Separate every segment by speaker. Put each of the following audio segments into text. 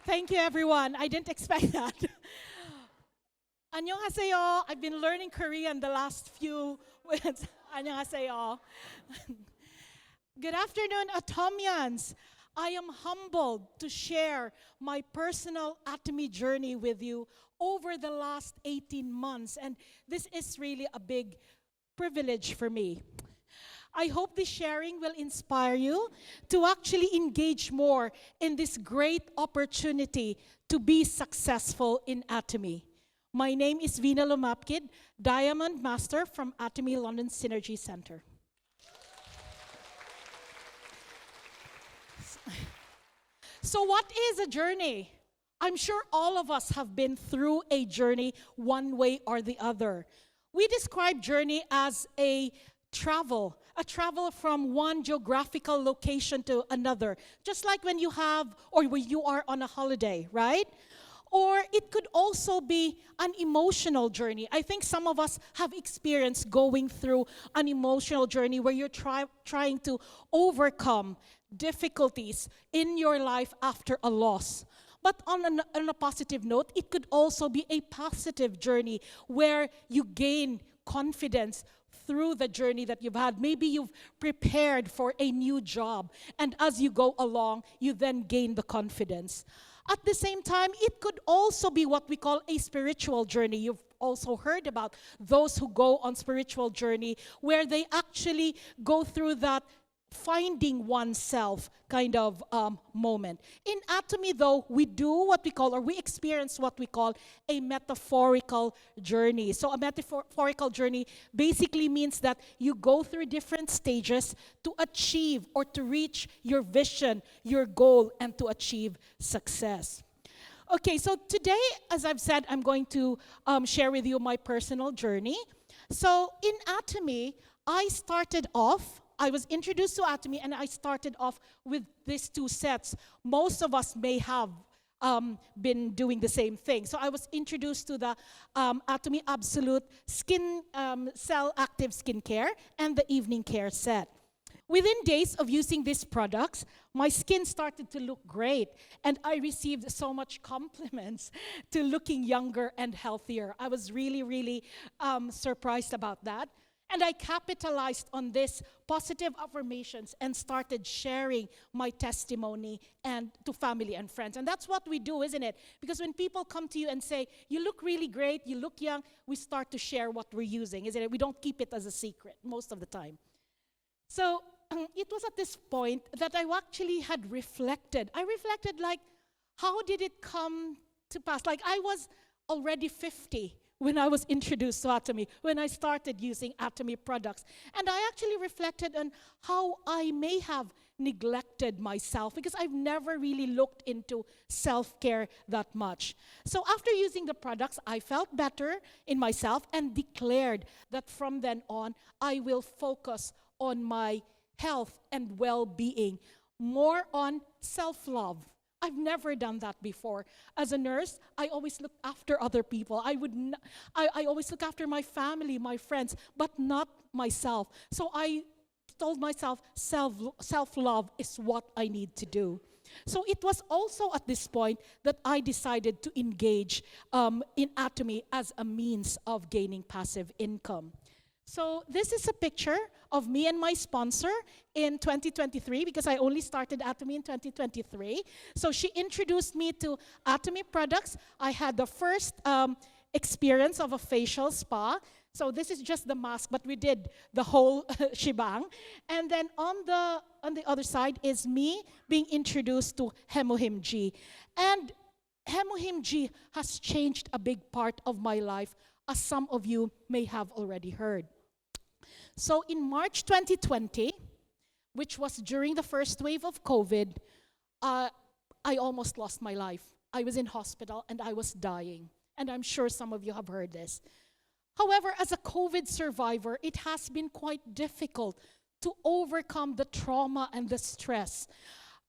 Speaker 1: Thank you, everyone. I didn't expect that. 안녕하세요. I've been learning Korean the last few weeks. 안녕하세요. Good afternoon, Atomians. I am humbled to share my personal Atomy journey with you over the last 18 months. And this is really a big privilege for me. I hope this sharing will inspire you to actually engage more in this great opportunity to be successful in Atomy. My name is Vena Lumapguid, Diamond Master from Atomy London Synergy Center. So what is a journey? I'm sure all of us have been through a journey one way or the other. We describe journey as a travel from one geographical location to another, just like when you have or when you are on a holiday, right? Or it could also be an emotional journey. I think some of us have experienced going through an emotional journey where you're trying to overcome difficulties in your life after a loss. But on a positive note, it could also be a positive journey where you gain confidence through the journey that you've had. Maybe you've prepared for a new job, and as you go along, you then gain the confidence. At the same time, it could also be what we call a spiritual journey. You've also heard about those who go on spiritual journey where they actually go through that finding oneself kind of moment. In Atomy, though, we do what we call, or we experience what we call a metaphorical journey. So a metaphorical journey basically means that you go through different stages to achieve or to reach your vision, your goal, and to achieve success. Okay, so today, as I've said, I'm going to share with you my personal journey. So in Atomy, I was introduced to Atomy, and I started off with these two sets. Most of us may have been doing the same thing. So I was introduced to the Atomy Absolute Skin Cell Active Skincare and the Evening Care set. Within days of using these products, my skin started to look great, and I received so much compliments to looking younger and healthier. I was really surprised about that. And I capitalized on this positive affirmations and started sharing my testimony and to family and friends. And that's what we do, isn't it? Because when people come to you and say, you look really great, you look young, we start to share what we're using, isn't it? We don't keep it as a secret most of the time. So it was at this point that I actually had reflected. I reflected like, how did it come to pass? Like I was already 50 when I was introduced to Atomy, when I started using Atomy products. And I actually reflected on how I may have neglected myself because I've never really looked into self-care that much. So after using the products, I felt better in myself and declared that from then on, I will focus on my health and well-being, more on self-love. I've never done that before. As a nurse, I always look after other people. I always look after my family, my friends, but not myself. So I told myself self-love is what I need to do. So it was also at this point that I decided to engage in Atomy as a means of gaining passive income. So this is a picture of me and my sponsor in 2023 because I only started Atomy in 2023. So she introduced me to Atomy products. I had the first experience of a facial spa. So this is just the mask, but we did the whole shebang. And then on the other side is me being introduced to Hemohim G. And Hemohim G has changed a big part of my life, as some of you may have already heard. So in March 2020, which was during the first wave of COVID, I almost lost my life. I was in hospital and I was dying. And I'm sure some of you have heard this. However, as a COVID survivor, it has been quite difficult to overcome the trauma and the stress.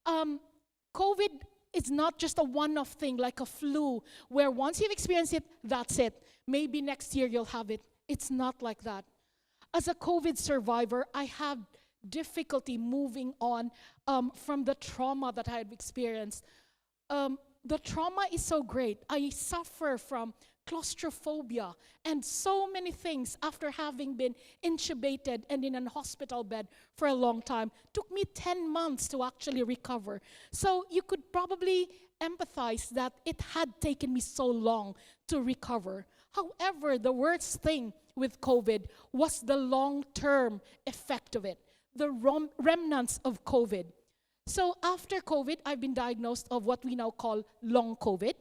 Speaker 1: COVID is not just a one-off thing like a flu, where once you've experienced it, that's it. Maybe next year you'll have it. It's not like that. As a COVID survivor, I had difficulty moving on from the trauma that I had experienced. the trauma is so great. I suffer from claustrophobia and so many things after having been intubated and in a hospital bed for a long time. Took me 10 months to actually recover. So you could probably empathize that it had taken me so long to recover. However, the worst thing with COVID was the long-term effect of it, the remnants of COVID. So after COVID, I've been diagnosed of what we now call long COVID.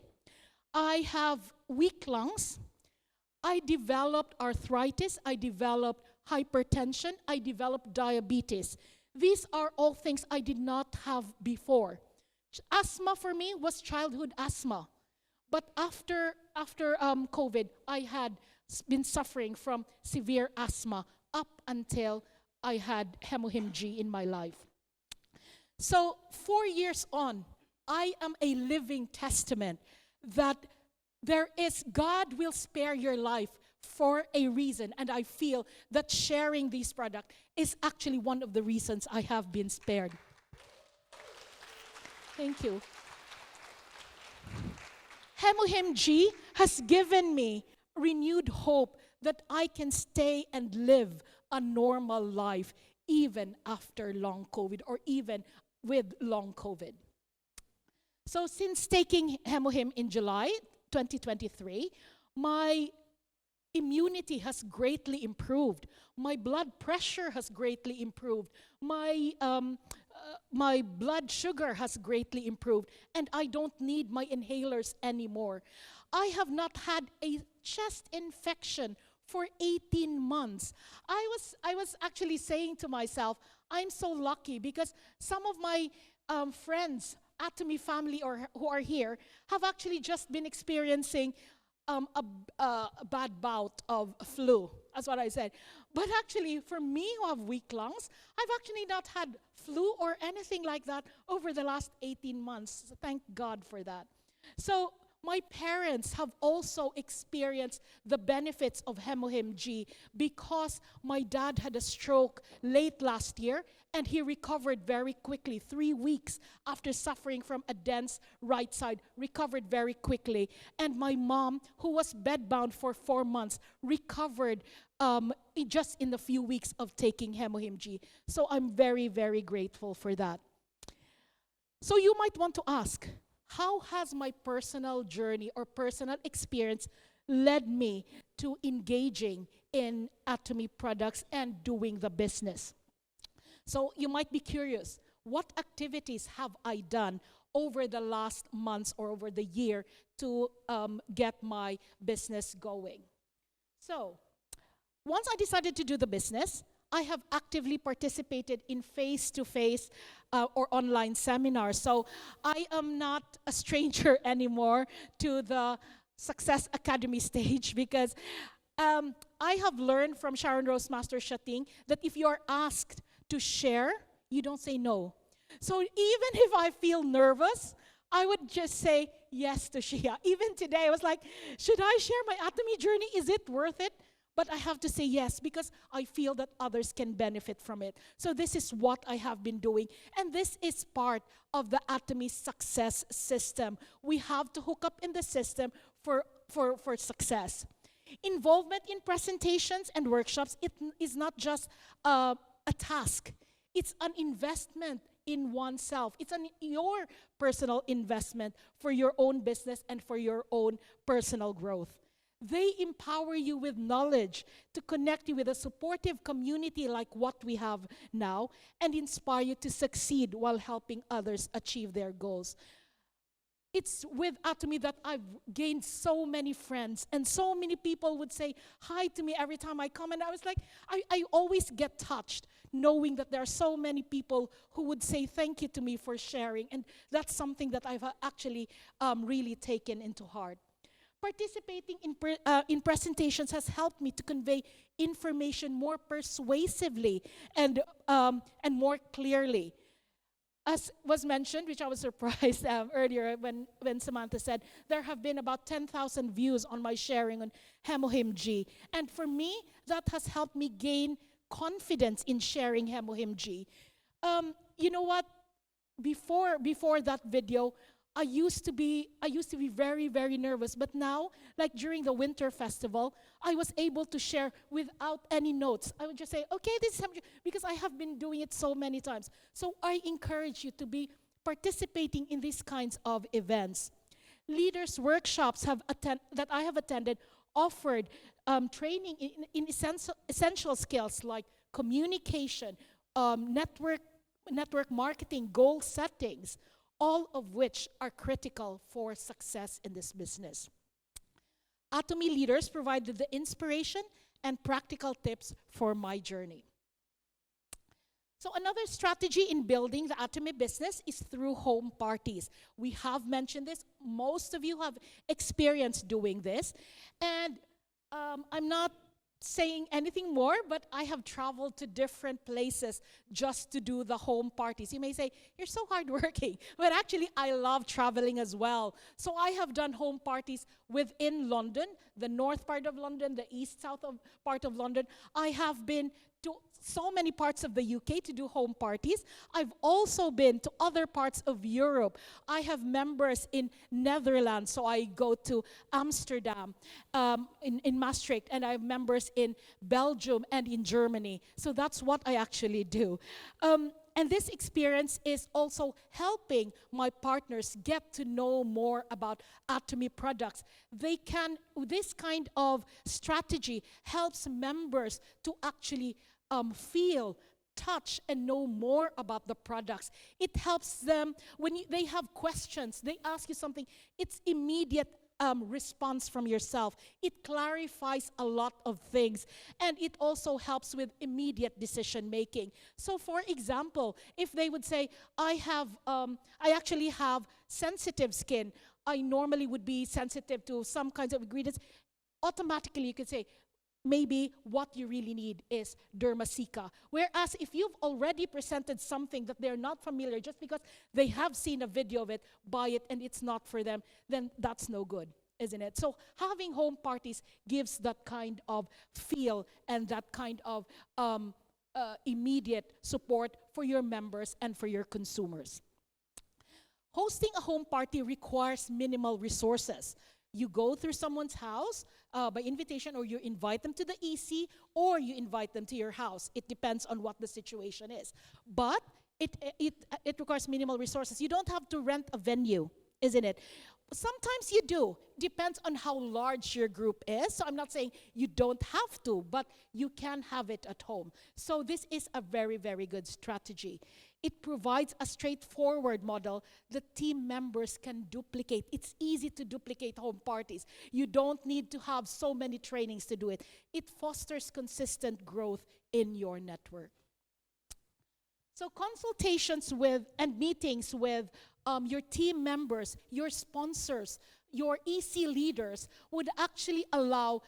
Speaker 1: I have weak lungs. I developed arthritis. I developed hypertension. I developed diabetes. These are all things I did not have before. Asthma for me was childhood asthma. But after COVID, I had been suffering from severe asthma up until I had Hemohim G in my life. So 4 years on, I am a living testament that God will spare your life for a reason. And I feel that sharing these products is actually one of the reasons I have been spared. Thank you. Hemohim G has given me renewed hope that I can stay and live a normal life even after long COVID or even with long COVID. So since taking Hemohim in July 2023, my immunity has greatly improved. My blood pressure has greatly improved. My blood sugar has greatly improved, and I don't need my inhalers anymore. I have not had a chest infection for 18 months. I was actually saying to myself, I'm so lucky because some of my friends, Atomy family who are here, have actually just been experiencing a bad bout of flu. That's what I said. But actually, for me who have weak lungs, I've actually not had flu or anything like that over the last 18 months. So thank God for that. So my parents have also experienced the benefits of Hemohim G because my dad had a stroke late last year and he recovered very quickly. 3 weeks after suffering from a dense right side, recovered very quickly. And my mom, who was bedbound for 4 months, recovered just in the few weeks of taking Hemohim G. So I'm very, very grateful for that. So you might want to ask, how has my personal journey or personal experience led me to engaging in Atomy products and doing the business? So you might be curious, what activities have I done over the last months or over the year to get my business going? So once I decided to do the business, I have actively participated in face-to-face or online seminars. So I am not a stranger anymore to the Success Academy stage because I have learned from Sharon Rose Master Shating that if you are asked to share, you don't say no. So even if I feel nervous, I would just say yes to Shia. Even today, I was like, should I share my Atomy journey? Is it worth it? But I have to say yes because I feel that others can benefit from it. So this is what I have been doing. And this is part of the Atomy success system. We have to hook up in the system for success. Involvement in presentations and workshops, it is not just a task. It's an investment in oneself. It's your personal investment for your own business and for your own personal growth. They empower you with knowledge to connect you with a supportive community like what we have now and inspire you to succeed while helping others achieve their goals. It's with Atomy that I've gained so many friends and so many people would say hi to me every time I come, and I was like, I always get touched knowing that there are so many people who would say thank you to me for sharing, and that's something that I've actually really taken into heart. Participating in presentations has helped me to convey information more persuasively and more clearly. As was mentioned, which I was surprised earlier when Samantha said, there have been about 10,000 views on my sharing on Hemohim G. And for me, that has helped me gain confidence in sharing Hemohim G. You know what? Before that video, I used to be very, very nervous. But now, like during the winter festival, I was able to share without any notes. I would just say, okay, this is happening, because I have been doing it so many times. So I encourage you to be participating in these kinds of events. Leaders workshops that I have attended offered training in essential skills like communication, network marketing, goal settings, all of which are critical for success in this business. Atomy leaders provided the inspiration and practical tips for my journey. So another strategy in building the Atomy business is through home parties. We have mentioned this. Most of you have experienced doing this. And I'm not saying anything more, but I have traveled to different places just to do the home parties. You may say, you're so hardworking. But actually, I love traveling as well. So I have done home parties within London, the north part of London, the east-south part of London. I have been to so many parts of the UK to do home parties. I've also been to other parts of Europe. I have members in Netherlands, so I go to Amsterdam, in Maastricht, and I have members in Belgium and in Germany. So that's what I actually do. And this experience is also helping my partners get to know more about Atomy products. This kind of strategy helps members to actually feel, touch, and know more about the products. It helps them when they have questions, they ask you something, it's immediate response from yourself. It clarifies a lot of things, and it also helps with immediate decision making. So for example, if they would say, I actually have sensitive skin, I normally would be sensitive to some kinds of ingredients, automatically you could say, maybe what you really need is Dermasica. Whereas if you've already presented something that they're not familiar, just because they have seen a video of it, buy it, and it's not for them, then that's no good, isn't it? So having home parties gives that kind of feel and that kind of immediate support for your members and for your consumers. Hosting a home party requires minimal resources. You go through someone's house by invitation, or you invite them to the EC, or you invite them to your house. It depends on what the situation is. But it requires minimal resources. You don't have to rent a venue, isn't it? Sometimes you do. Depends on how large your group is. So I'm not saying you don't have to, but you can have it at home. So this is a very, very good strategy. It provides a straightforward model that team members can duplicate. It's easy to duplicate home parties. You don't need to have so many trainings to do it. It fosters consistent growth in your network. So consultations with and meetings with your team members, your sponsors, your EC leaders would actually allow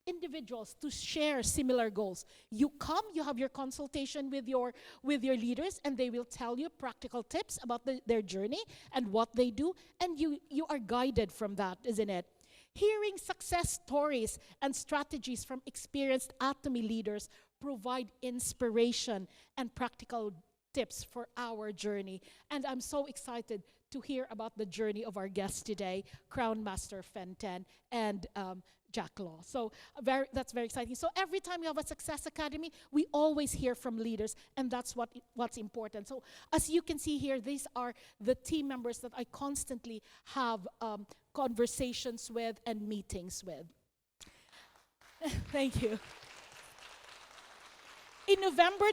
Speaker 1: individuals to share similar goals. You come, you have your consultation with your leaders, and they will tell you practical tips about their journey and what they do, and you are guided from that, isn't it? Hearing success stories and strategies from experienced Atomy leaders provide inspiration and practical tips for our journey. And I'm so excited to hear about the journey of our guests today, Crown Master Fenten and Jack Law. So that's very exciting. So every time we have a Success Academy, we always hear from leaders, and that's what's important. So as you can see here, these are the team members that I constantly have conversations with and meetings with. Thank you. In November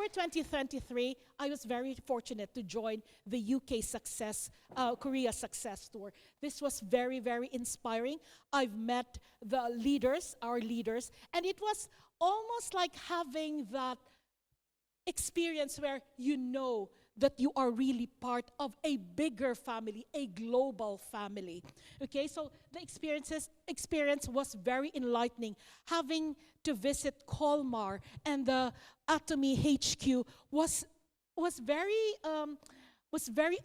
Speaker 1: 2023, I was very fortunate to join the UK Korea Success Tour. This was very, very inspiring. I've met the leaders, our leaders, and it was almost like having that experience where you know that you are really part of a bigger family, a global family. Okay, so the experience was very enlightening. Having to visit Colmar and the Atomy HQ was very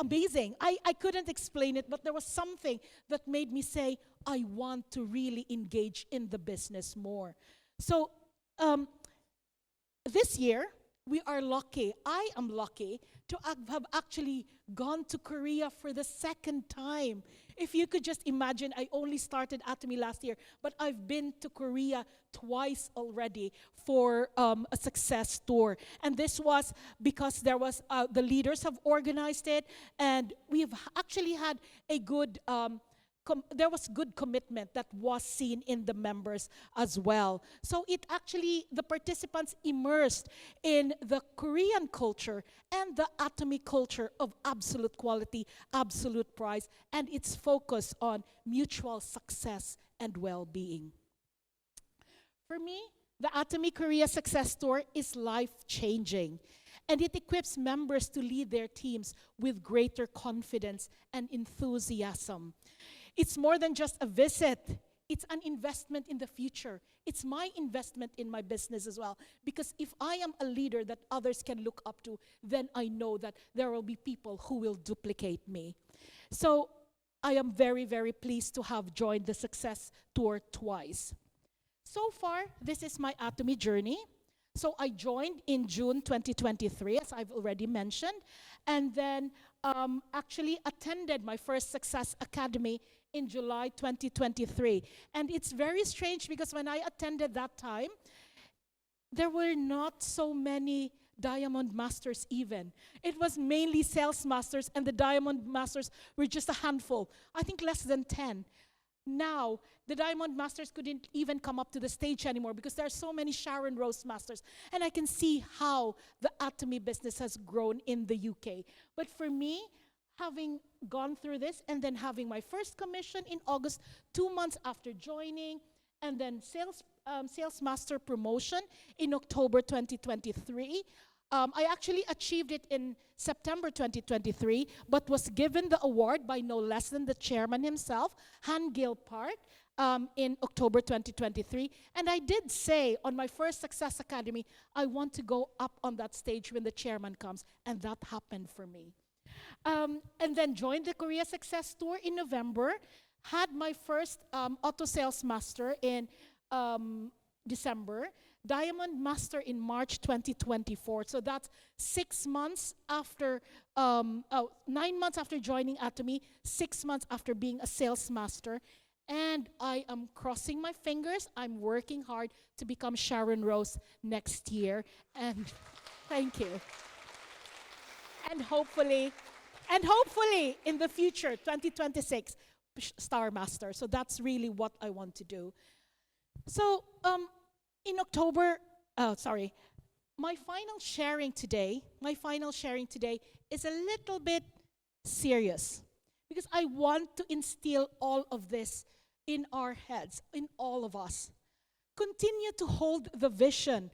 Speaker 1: amazing. I couldn't explain it, but there was something that made me say, I want to really engage in the business more. So this year, we are lucky, I am lucky, to have actually gone to Korea for the second time. If you could just imagine, I only started Atomy last year, but I've been to Korea twice already for a success tour. And this was because there was, the leaders have organized it, and we've actually had a good there was good commitment that was seen in the members as well. So it actually, the participants immersed in the Korean culture and the Atomy culture of absolute quality, absolute price, and its focus on mutual success and well-being. For me, the Atomy Korea Success Tour is life-changing, and it equips members to lead their teams with greater confidence and enthusiasm. It's more than just a visit. It's an investment in the future. It's my investment in my business as well. Because if I am a leader that others can look up to, then I know that there will be people who will duplicate me. So I am very, very pleased to have joined the Success Tour twice. So far, this is my Atomy journey. So I joined in June 2023, as I've already mentioned, and then actually attended my first Success Academy in July 2023. And it's very strange because when I attended that time, there were not so many Diamond Masters even. It was mainly Sales Masters, and the Diamond Masters were just a handful. I think less than 10. Now, the Diamond Masters couldn't even come up to the stage anymore because there are so many Sharon Rose Masters. And I can see how the Atomy business has grown in the UK. But for me, having gone through this and then having my first commission in August, 2 months after joining, and then Sales Master promotion in October 2023, I actually achieved it in September 2023, but was given the award by no less than the chairman himself, Han Gil Park, in October 2023. And I did say on my first Success Academy, I want to go up on that stage when the chairman comes, and that happened for me. And then joined the Korea Success Tour in November, had my first auto sales master in December, Diamond Master in March 2024. So that's 6 months after, 9 months after joining Atomy, 6 months after being a sales master. And I am crossing my fingers. I'm working hard to become Sharon Rose next year. And thank you. And hopefully in the future, 2026, Star Master. So that's really what I want to do. So in October, my final sharing today is a little bit serious because I want to instill all of this in our heads, in all of us. Continue to hold the vision,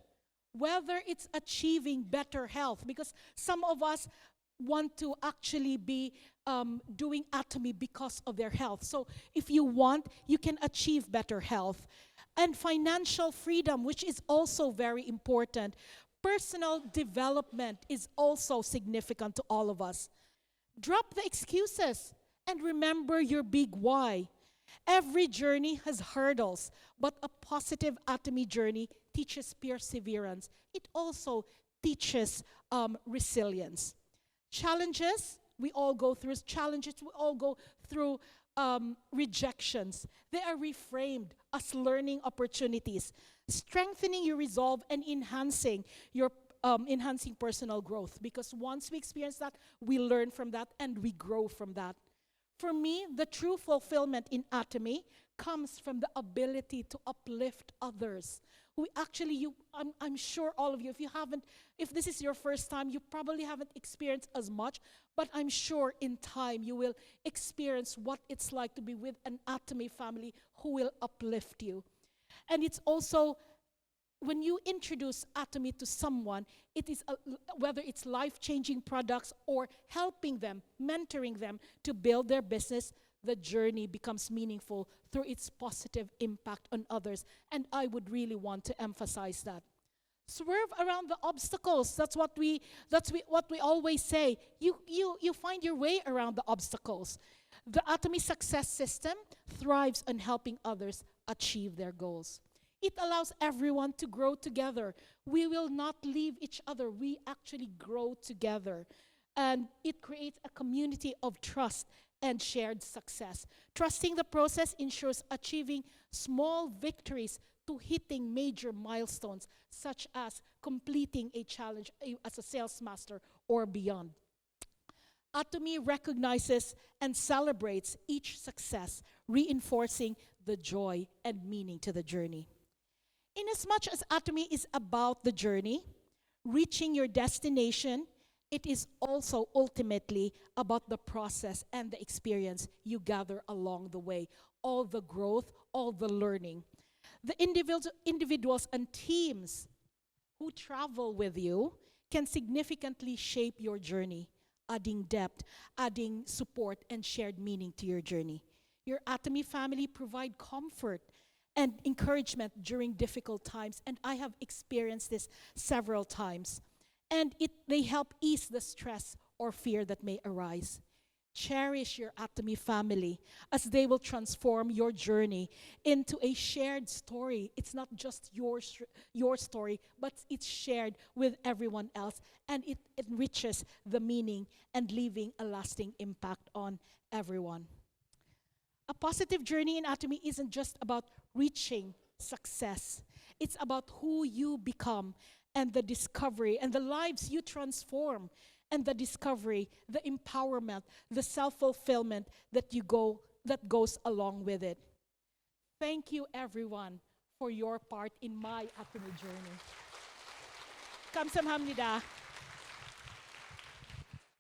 Speaker 1: whether it's achieving better health, because some of us want to actually be doing Atomy because of their health. So if you want, you can achieve better health. And financial freedom, which is also very important. Personal development is also significant to all of us. Drop the excuses and remember your big why. Every journey has hurdles, but a positive Atomy journey teaches perseverance. It also teaches resilience. Challenges, we all go through challenges, we all go through rejections. They are reframed as learning opportunities, strengthening your resolve and enhancing your enhancing personal growth. Because once we experience that, we learn from that and we grow from that. For me, the true fulfillment in Atomy comes from the ability to uplift others. We actually, I'm sure all of you, if this is your first time, you probably haven't experienced as much, but I'm sure in time you will experience what it's like to be with an Atomy family who will uplift you. And it's also, when you introduce Atomy to someone, it is whether it's life-changing products or helping them, mentoring them to build their business, the journey becomes meaningful through its positive impact on others. And I would really want to emphasize that. Swerve around the obstacles. That's what we always say. You find your way around the obstacles. The Atomy success system thrives on helping others achieve their goals. It allows everyone to grow together. We will not leave each other. We actually grow together. And it creates a community of trust and shared success. Trusting the process ensures achieving small victories to hitting major milestones, such as completing a challenge as a sales master or beyond. Atomy recognizes and celebrates each success, reinforcing the joy and meaning to the journey. Inasmuch as Atomy is about the journey, reaching your destination, it is also ultimately about the process and the experience you gather along the way, all the growth, all the learning. The individuals and teams who travel with you can significantly shape your journey, adding depth, adding support, and shared meaning to your journey. Your Atomy family provide comfort and encouragement during difficult times, and I have experienced this several times. And they help ease the stress or fear that may arise. Cherish your Atomy family as they will transform your journey into a shared story. It's not just your story, but it's shared with everyone else, and it enriches the meaning and leaving a lasting impact on everyone. A positive journey in Atomy isn't just about reaching success. It's about who you become and the discovery and the lives you transform and the discovery, the empowerment, the self-fulfillment that goes along with it. Thank you everyone for your part in my Atomy journey. 감사합니다.